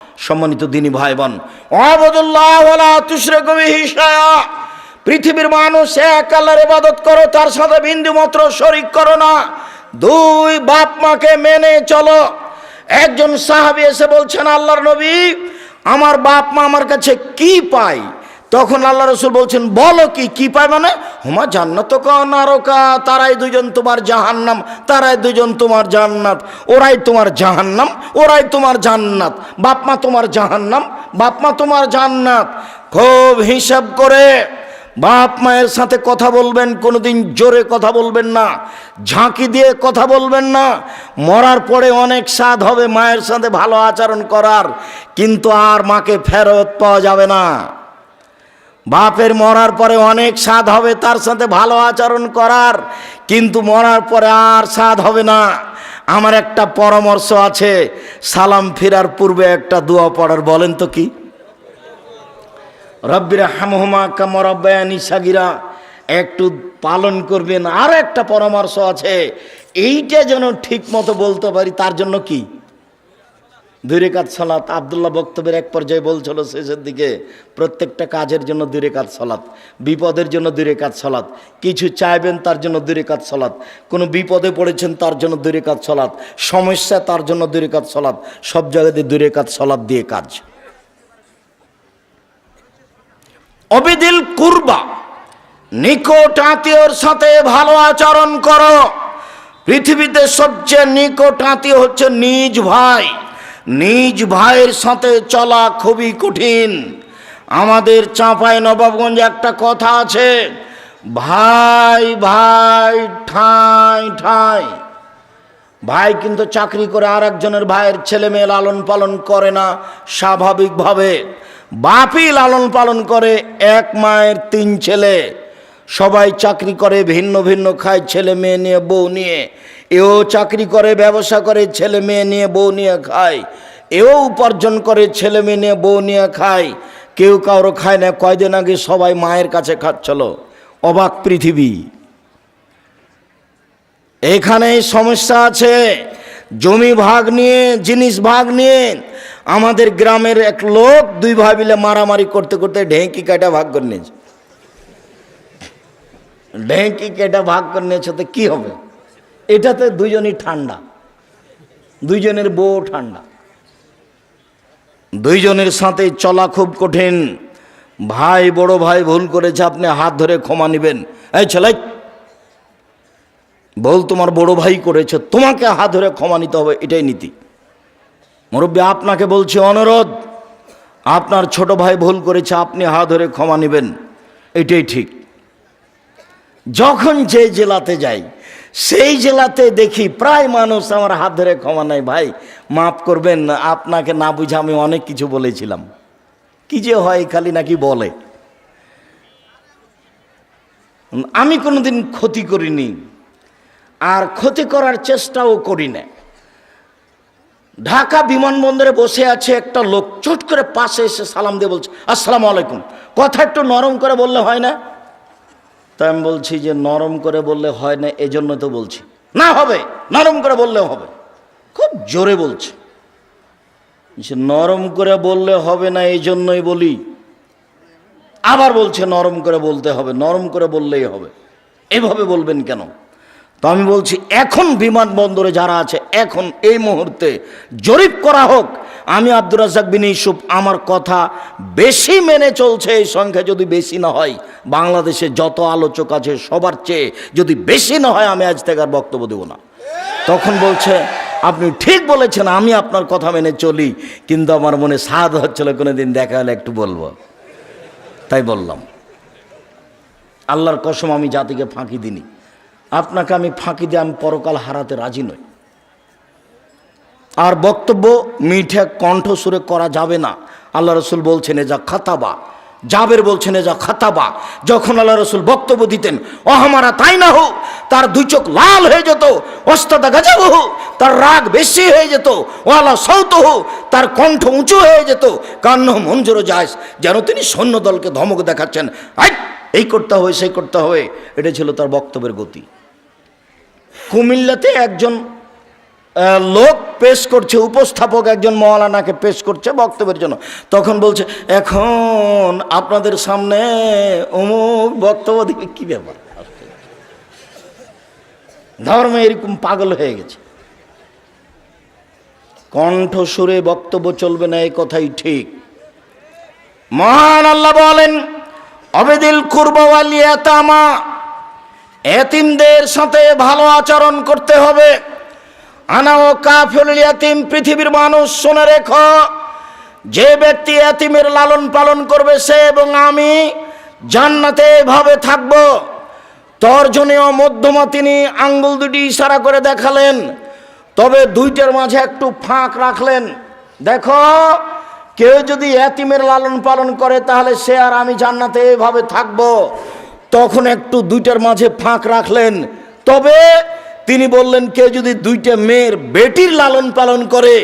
সম্মানিত দিনী ভাই বোন, আবুদুল্লাহ ওয়ালা তুশরিকু বিহি শাইআ, পৃথিবীর মানুষ এক আল্লাহর ইবাদত করো, তার সাথে বিন্দু মাত্র শরীক করো না। দুই, বাপ মাকে মেনে চলো। একজন সাহাবী এসে বলছেন, আল্লাহর নবী, আমার বাপ মা আমার কাছে কি পায়? তখন আল্লাহ রাসূল বলছেন, বলো কি পায়? মানে হুমা জান্নাতুকা ওয়া নারুকা, তারাই দুজন তোমার জাহান্নাম, তারাই দুজন তোমার জান্নাত। ওরাই তোমার জাহান্নাম, ওরাই তোমার জান্নাত। বাপ মা তোমার জাহান্নাম, বাপ মা তোমার জান্নাত। খুব হিসাব করে বাপ মায়ের সাথে কথা বলবেন, কোনোদিন জোরে কথা বলবেন না, ঝাঁকি দিয়ে কথা বলবেন না। মরার পরে অনেক স্বাদ হবে মায়ের সাথে ভালো আচরণ করার, কিন্তু আর মাকে ফেরত পাওয়া যাবে না। বাপের মরার পরে অনেক স্বাদ হবে তার সাথে ভালো আচরণ করার, কিন্তু মরার পরে আর স্বাদ হবে না। আমার একটা পরামর্শ আছে, সালাম ফেরার পূর্বে একটা দোয়া পড়ার, বলেন তো কি? রব্বির হামহুমা কামা রাব্বায়ানি সাগীরা, একটু পালন করবেন। আর একটা পরামর্শ আছে, এইটা যেন ঠিক মতো বলতে পারি, তার জন্য কি? 2 রাকাত সালাত। আব্দুল্লাহ বক্তব্যের এক পর্যায়ে বলছিল শেষের দিকে, প্রত্যেকটা কাজের জন্য 2 রাকাত সালাত, বিপদের জন্য 2 রাকাত সালাত, কিছু চাইবেন তার জন্য 2 রাকাত সালাত, কোনো বিপদে পড়েছেন তার জন্য 2 রাকাত সালাত, সমস্যা তার জন্য 2 রাকাত সালাত, সব জায়গাতে 2 রাকাত সালাত দিয়ে কাজ। অবিদিল কুরবা, নিকট আত্মীয়র সাথে ভালো আচরণ করো। পৃথিবীতে সবচেয়ে নিকট আত্মীয় হচ্ছে নিজ ভাই। নিজ ভাইয়ের সাথে চলা খুবই কঠিন। আমাদের চাঁপাই নবাবগঞ্জে একটা কথা আছে, ভাই ভাই ঠাঁই ঠাঁই। ভাই কিন্তু চাকরি করে আর একজনের ভাইয়ের ছেলে মেয়ে লালন পালন করে না স্বাভাবিকভাবে। বাপই লালন পালন করে, এক মায়ের 3 ছেলে, সবাই চাকরি করে, ভিন্ন ভিন্ন খায়, ছেলে মেয়ে নিয়ে বউ নিয়ে। এও চাকরি করে, ব্যবসা করে, ছেলে মেয়ে নিয়ে বউ নিয়ে খায়। এও উপার্জন করে, ছেলে মেয়ে নিয়ে বউ নিয়ে খায়। কেউ কারো খায় না। কয়দিন আগে সবাই মায়ের কাছে খাচ্ছিল। অবাক পৃথিবী। এখানে সমস্যা আছে, জমি ভাগ নিয়ে, জিনিস ভাগ নিয়ে। আমাদের গ্রামের এক লোক 2 ভাই মিলে মারামারি করতে করতে ঢেঁকি কাটা ভাগ করে নিয়েছে। ঢেঁকি কেটা ভাগ করে নিয়েছে, তো কি হবে? এটাতে দুজনই ঠান্ডা, দুইজনের বউ ঠান্ডা, দুইজনের সাথে চলা খুব কঠিন। ভাই বড় ভাই ভুল করেছে, আপনি হাত ধরে ক্ষমা নেবেন। এই ছেলে, ভুল তোমার বড় ভাই করেছে, তোমাকে হাত ধরে ক্ষমা নিতে হবে, এটাই নীতি। মুরব্বী, আপনাকে বলছি অনুরোধ, আপনার ছোট ভাই ভুল করেছে, আপনি হাত ধরে ক্ষমা নেবেন, এটাই ঠিক। যখন যে জেলাতে যাই, সেই জেলাতে দেখি প্রায় মানুষ আমার হাত ধরে ক্ষমা নেয়। ভাই মাফ করবেন, আপনাকে না বুঝে আমি অনেক কিছু বলেছিলাম। কি যে হয় খালি নাকি বলে। আমি কোনোদিন ক্ষতি করিনি, আর ক্ষতি করার চেষ্টাও করি না। ঢাকা বিমানবন্দরে বসে আছে একটা লোক, চট করে পাশে এসে সালাম দিয়ে বলছে, আসসালামু আলাইকুম। কথা একটু নরম করে বললে হয় না? তাই আমি বলছি যে নরম করে বললে হয় না, এজন্য তো বলছি। না হবে, নরম করে বললে হবে। খুব জোরে বলছে, নরম করে বললে হবে না, এই জন্যই বলি। আবার বলছে নরম করে বলতে হবে, নরম করে বললেই হবে। এভাবে বলবেন কেন? তো আমি বলছি, এখন বিমানবন্দরে যারা আছে, এখন এই মুহূর্তে জরিপ করা হোক। আমি আব্দুর রাজ্জাক বিন ইউসুফ, আমার কথা বেশি মেনে চলছে, এই সংখ্যা যদি বেশি না হয়, বাংলাদেশে যত আলোচক আছে সবার চেয়ে যদি বেশি না হয়, আমি আজ থেকে আর বক্তব্য দেব না। তখন বলছে, আপনি ঠিক বলেছেন, আমি আপনার কথা মেনে চলি, কিন্তু আমার মনে সাধ হচ্ছিল কোনোদিন দেখা হলে একটু বলবো, তাই বললাম। আল্লাহর কসম, আমি জাতিকে ফাঁকি দিনি। আপনাকে আমি ফাঁকি দিয়ে আমি পরকাল হারাতে রাজি নই। আর বক্তব্য মিঠে কণ্ঠসুরে করা যাবে না। আল্লাহ রসুল বলছেন এজা খাতাবা, জাবের বলছেন এজা খাতাবা, যখন আল্লাহ রসুল বক্তব্য দিতেন, ও হামারা তাই না হো, তার 2 চোখ লাল হয়ে যেত, ওস্তাদা গাজাব হো, তার রাগ বেশি হয়ে যেত, ওয়ালা সৌত হো, তার কণ্ঠ উঁচু হয়ে যেত, কান্ন মঞ্জুর যায়, যেন তিনি সৈন্যদলকে ধমক দেখাচ্ছেন, এই করতে হবে, সেই করতে হবে। এটা ছিল তার বক্তব্যের গতি। কুমিল্লাতে একজন লোক পেশ করছে, উপস্থাপক একজন মওলানাকে পেশ করছে বক্তব্যের জন্য, তখন বলছে এখন আপনাদের সামনে অমুক বক্তব্য দিবে। কি ব্যাপার, ধর্মে এরকম পাগল হয়ে গেছে। কণ্ঠস্বরে বক্তব্য চলবে না, এই কথাই ঠিক। মহান আল্লাহ বলেন অবেদিল কুরবা ওয়াল ইয়াতামা, এতিমদের সাথে ভালো আচরণ করতে হবে। আনা ও কাফিলুল ইয়াতিম, পৃথিবীর মানুষ শুনে রেখো, যে ব্যক্তি এতিমের লালন পালন করবে সে এবং আমি জান্নাতে এভাবে থাকব। তর্জনীয় মধ্যমা তিনি আঙ্গুল দুটি ইশারা করে দেখালেন, তবে দুইটার মাঝে একটু ফাঁক রাখলেন। দেখো, কেউ যদি এতিমের লালন পালন করে তাহলে সে আর আমি জান্নাতে এভাবে থাকব। তখন একটু দুইটার মাঝে ফাঁক রাখলেন, তবে তিনি বললেন কেউ যদি দুইটা মেয়ের বেটির লালন পালন করে,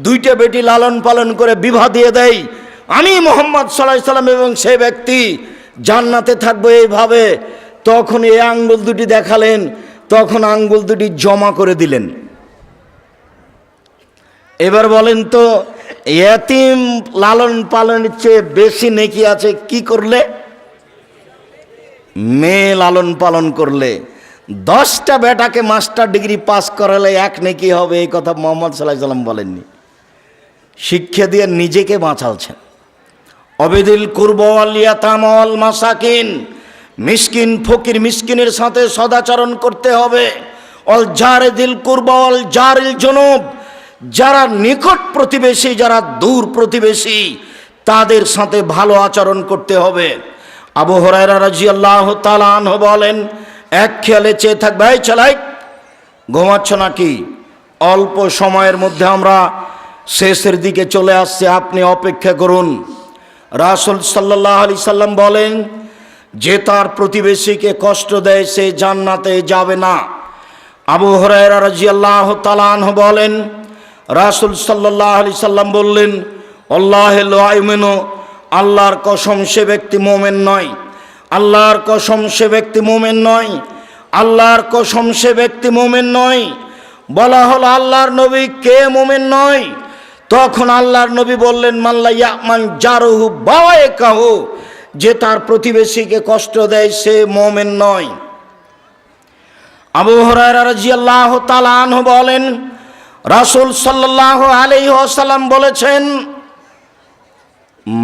দুইটা বেটি লালন পালন করে বিবাহ দিয়ে দেয়, আমি মুহাম্মদ সাল্লাল্লাহু আলাইহি সাল্লাম এবং সে ব্যক্তি জান্নাতে থাকবো এইভাবে। তখন এই আঙ্গুল দুটি দেখালেন, তখন আঙ্গুল দুটি জমা করে দিলেন। এবার বলেন তো, এতিম লালন পালনের চেয়ে বেশি নেকি আছে কি করলে? মেয়ে লালন পালন করলে। 10টা বেটাকে মাস্টার ডিগ্রি পাস করালে এক নেকি হবে, এই কথা মুহাম্মদ সাল্লাল্লাহু আলাইহি সাল্লাম বলেননি। শিক্ষা দিয়ে নিজেকে বাঁচালছেন। অবেদিল কুরবা ওয়াল ইয়াতামা ওয়াল মাসাকিন, মিসকিন ফকির মিসকিনের সাথে সদাচরণ করতে হবে। অল জারিদিল কুরবা ওয়াল জারিল জুনুব, যারা নিকট প্রতিবেশী যারা দূর প্রতিবেশী তাদের সাথে ভালো আচরণ করতে হবে। আবু হুরায়রা রাদিয়াল্লাহু তাআলা আনহু বলেন, এক খেয়ালে চেয়ে থাকবে, এই চালাই ঘুমাচ্ছ নাকি? অল্প সময়ের মধ্যে আমরা শেষের দিকে চলে আসছে, আপনি অপেক্ষা করুন। রাসূল সাল্লাল্লাহু আলাইহি সাল্লাম বলেন, যে তার প্রতিবেশীকে কষ্ট দেয় সে জান্নাতে যাবে না। আবু হুরায়রা রাদিয়াল্লাহু তাআলা আনহু বলেন, রাসূল সাল্লাল্লাহু আলাইহি সাল্লাম বললেন, আল্লাহ লা ইউমিনু, আল্লাহর কসম সে ব্যক্তি মুমিন নয়, আল্লাহর কসম সে ব্যক্তি মুমিন নয়, আল্লাহর কসম সে ব্যক্তি মুমিন নয়। বলা হলো আল্লাহর নবী কে মুমিন নয়? তখন আল্লাহর নবী বললেন, মাল্লা ইয়ামান জারুহু বাওয়াইকাহু, যে তার প্রতিবেশীকে কষ্ট দেয় সে মুমিন নয়। আবু হুরায়রা রাদিয়াল্লাহু তাআলা আনহু বলেন, রাসূল সাল্লাল্লাহু আলাইহি ওয়াসাল্লাম বলেছেন,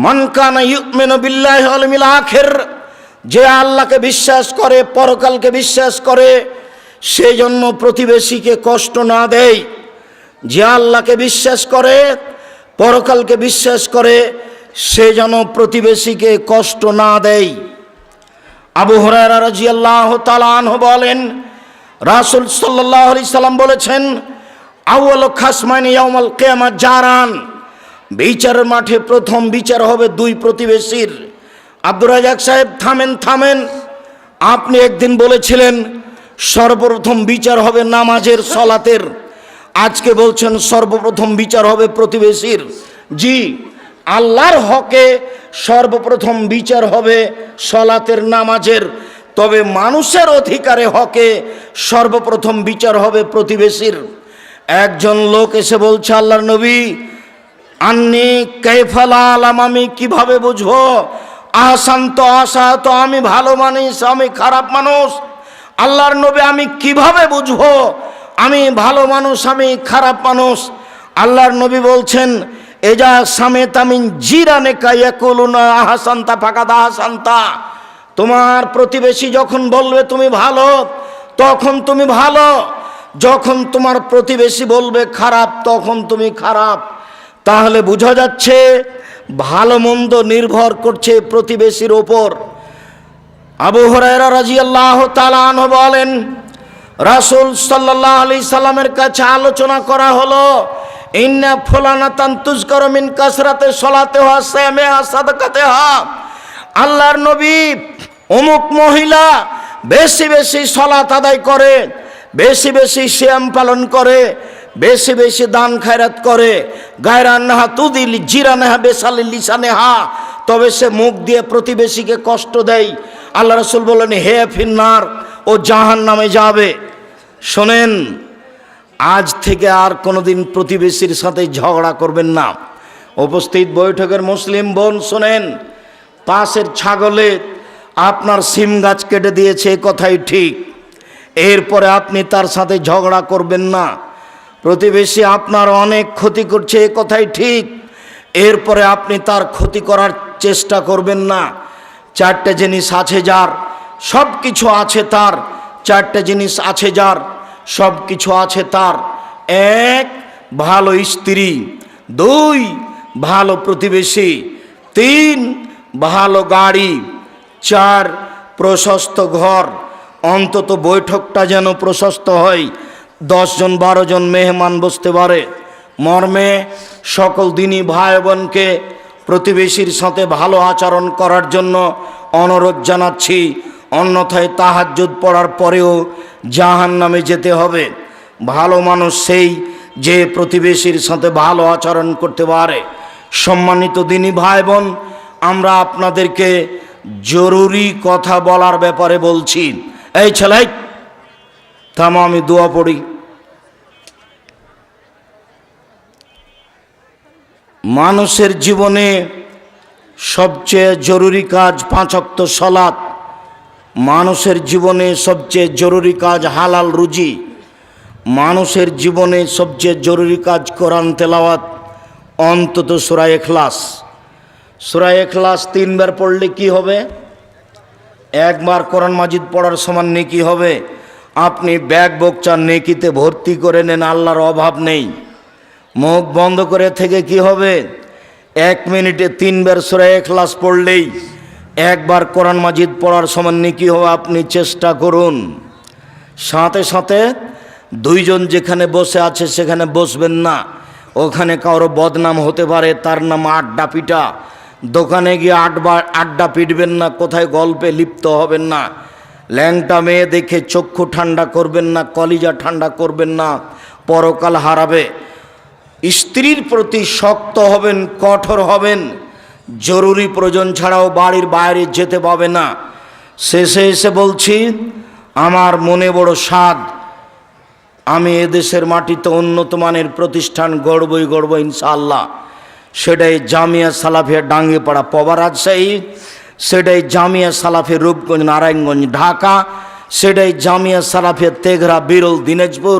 মান কানা ইউমিনু বিল্লাহি ওয়াল ইয়াউমিল আখির, যে আল্লাহকে বিশ্বাস করে পরকালকে বিশ্বাস করে সেই জন্য প্রতিবেশীকে কষ্ট না দেয়। যে আল্লাহকে বিশ্বাস করে পরকালকে বিশ্বাস করে সে যেন প্রতিবেশীকে কষ্ট না দেয়। আবু হুরায়রা রাদিয়াল্লাহু তাআলা আনহু বলেন, রাসূল সাল্লাল্লাহু আলাইহি সাল্লাম বলেছেন, আউয়ালু খাসমাইনি ইয়াউমাল কিয়ামাহ জারান, বিচারের মাঠে প্রথম বিচার হবে দুই প্রতিবেশীর। আব্দুর রাজ্জাক সাহেব থামেন, আপনি একদিন বলেছিলেন সর্বপ্রথম বিচার হবে নামাজের সলাতের, আজকে বলছেন সর্বপ্রথম বিচার হবে প্রতিবেশীর। জি, আল্লাহর হকে সর্বপ্রথম বিচার হবে সলাতের নামাজের, তবে মানুষের অধিকারে হকে সর্বপ্রথম বিচার হবে প্রতিবেশীর। একজন লোক এসে বলছে, আল্লাহর নবী আন্নি কাইফালা আলাম, আমি কিভাবে বুঝবো আহসান্ত আসাত, আমি ভালো মানুষ আমি খারাপ মানুষ? আল্লাহর নবী আমি কিভাবে বুঝবো আমি ভালো মানুষ আমি খারাপ মানুষ? আল্লাহর নবী বলছেন, এজা সামেত আমিন জিরানে কায়াকুলুনা আহসান্তা ফাকাদ আহসান্তা, তোমার প্রতিবেশী যখন বলবে তুমি ভালো তখন তুমি ভালো, যখন তোমার প্রতিবেশী বলবে খারাপ তখন তুমি খারাপ। তাহলে বোঝা যাচ্ছে ভালো মন্দ নির্ভর করছে প্রতিবেশীর ওপর। আবু হুরায়রা রাদিয়াল্লাহু তাআলা আনহু বলেন, রাসূল সাল্লাল্লাহু আলাইহি সাল্লামের কাছে আলোচনা করা হলো, ইন্না ফুলানাতান তুযকারু মিন কাসরাতি সালাতিহা সামিআ সাদাকাতিহা, আল্লাহর নবী অমুক মহিলা বেশি বেশি সালাত আদায় করে, বেশি বেশি সিয়াম পালন করে, বেশি বেশি দান খায়রাত করে, গায়রান্নাহা তুদিল জিরানাহা বেসালিল লিসানেহা, তবে সে মুখ দিয়ে প্রতিবেশীকে কষ্ট দেয়। আল্লাহ রাসূল বলেন, হে ফিন্নার, ও জাহান্নামে যাবে। শোনেন, আজ থেকে আর কোনোদিন প্রতিবেশীর সাথে ঝগড়া করবেন না। উপস্থিত বৈঠকের মুসলিম বোন শোনেন, পাশের ছাগলে আপনার সিম গাছ কেটে দিয়েছে, এ কথাই ঠিক। এরপরে আপনি তার সাথে ঝগড়া করবেন না। প্রতিবেশী আপনার অনেক ক্ষতি করছে, এ কথাই ঠিক। এরপরে আপনি তার ক্ষতি করার চেষ্টা করবেন না। চারটে জিনিস আছে যার, সব কিছু আছে তার। চারটে জিনিস আছে যার, সব কিছু আছে তার। এক, ভালো স্ত্রী। দুই, ভালো প্রতিবেশী। তিন, ভালো গাড়ি। চার, প্রশস্ত ঘর। অন্তত বৈঠকটা যেন প্রশস্ত হয়, 10 জন 12 জন মেহমান বসতে পারে। মর্মে সকল দিনী ভাই বোনকে প্রতিবেশীর সাথে ভালো আচরণ করার জন্য অনুরোধ জানাচ্ছি। অন্যথায় তাহাজ্জুদ পড়ার পরেও জাহান্নামে যেতে হবে। ভালো মানুষ সেই যে প্রতিবেশীর সাথে ভালো আচরণ করতে পারে। সম্মানিত দিনী ভাই বোন, আমরা আপনাদেরকে জরুরি কথা বলার ব্যাপারে বলছি। এই ছেলে থামো, আমি দোয়া পড়ি। মানুষের জীবনে সবচেয়ে জরুরি কাজ 5 ওয়াক্ত সালাত। মানুষের জীবনে সবচেয়ে জরুরি কাজ হালাল রুজি। মানুষের জীবনে সবচেয়ে জরুরি কাজ কোরআন তেলাওয়াত, অন্তত সূরা ইখলাস। সূরা ইখলাস 3 বার পড়লে কি হবে? একবার কোরআন মাজিদ পড়ার সমান নেকি হবে। আপনি ব্যাগ বকচা নেকিতে ভর্তি করে নেন, আল্লাহর অভাব নেই। মুখ বন্ধ করে থেকে কি হবে? 1 মিনিটে 3 বার সূরা ইখলাস পড়লেই একবার কোরআন মাজিদ পড়ার সমান নেকি হবে। আপনি চেষ্টা করুন। সাথে সাথে 2 জন যেখানে বসে আছে সেখানে বসবেন না। ওখানে কারো বদনাম হতে পারে, তার নাম আড্ডা পিটা। দোকানে গিয়ে আড্ডা পিটবেন না, কোথায় গল্পে লিপ্ত হবেন না। ল্যাংটা মেয়ে দেখে চক্ষু ঠান্ডা করবেন না, কলিজা ঠান্ডা করবেন না, পরকাল হারাবে। স্ত্রীর প্রতি শক্ত হবেন, কঠোর হবেন। জরুরি প্রয়োজন ছাড়াও বাড়ির বাইরে যেতে পাবে না। শেষে এসে বলছি, আমার মনে বড় স্বাদ, আমি এদেশের মাটিতে উন্নত মানের প্রতিষ্ঠান গড়ব ইনশাআল্লাহ। সেটাই জামিয়া সালাফিয়া ডাঙ্গিপাড়া পবা রাজশাহী, সেটাই জামিয়া সালাফিয়া রূপগঞ্জ নারায়ণগঞ্জ ঢাকা, সেটাই জামিয়া সালাফিয়া তেঘরা বিরল দিনাজপুর,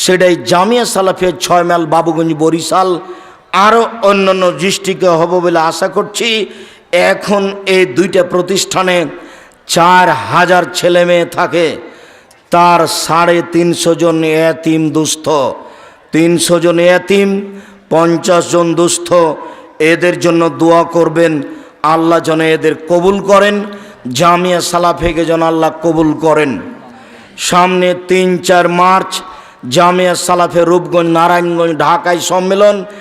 সেটাই জামিয়া সালাফিয়া 6 মাইল বাবুগঞ্জ বরিশাল, আরও অন্যান্য ডিস্ট্রিক্টে হবে বলে আশা করছি। এখন এই 2টা প্রতিষ্ঠানে 4000 ছেলে মেয়ে থাকে। তার 350 জন এতিম দুস্থ, 300 জন এতিম, 50 জন দুস্থ। এদের জন্য দোয়া করবেন, আল্লাহ যেন এদের কবুল করেন। জামিয়া সালাফিকে যেন আল্লাহ কবুল করেন। সামনে 3-4 মার্চ জামিয়া সালাফে রূপগঞ্জ নারায়ণগঞ্জ ঢাকায় সম্মেলন।